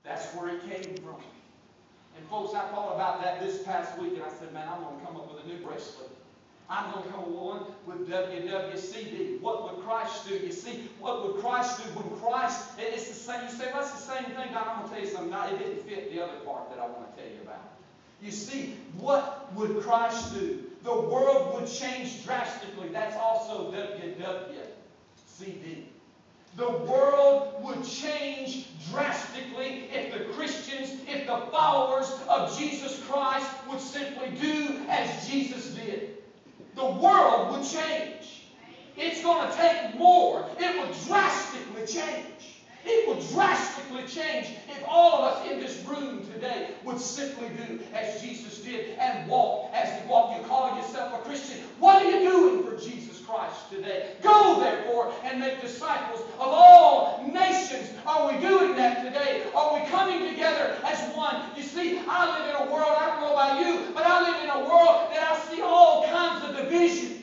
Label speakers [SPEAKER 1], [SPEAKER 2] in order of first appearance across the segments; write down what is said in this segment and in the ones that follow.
[SPEAKER 1] That's where it came from. And folks, I thought about that this past week, and I said, man, I'm going to come up with a new bracelet. I'm going to come up with one with WWCD. What would Christ do? You see, what would Christ do when Christ, it's the same. You say, well, that's the same thing. God, I'm going to tell you something. No, it didn't fit the other part that I want to tell you about. You see, what would Christ do? The world would change drastically. That's also WWCD. The world would change drastically if the Christians, if the followers of Jesus Christ would simply do as Jesus did. The world would change. It's going to take more. It would drastically change. It would drastically change if all of us in this room today would simply do as Jesus did and walk as He walked. You call yourself a Christian. What are you doing for Jesus Christ today? Go, therefore, and make disciples of all nations. Are we doing that today? Are we coming together as one? You see, I live in a world, I don't know about you, but I live in a world that I see all kinds of division.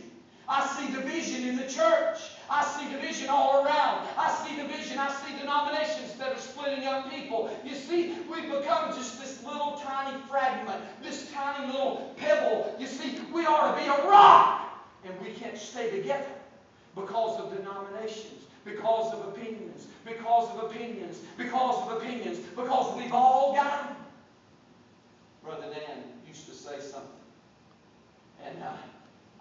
[SPEAKER 1] I see division in the church. I see division all around. I see division. I see denominations that are splitting up people. You see, we've become just this little tiny fragment, this tiny little pebble. You see, we ought to be a rock, and we can't stay together because of denominations, because of opinions, because of opinions, because of opinions, because we've all got them. Brother Dan used to say something, and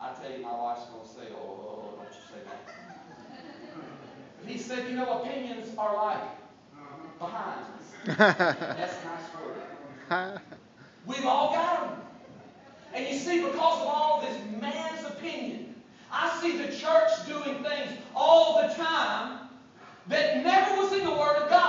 [SPEAKER 1] I tell you, my wife's going to say, oh, don't you say that. But he said, you know, opinions are like behinds. That's a nice word. We've all got them. And you see, because of all this man's opinion, I see the church doing things all the time that never was in the Word of God.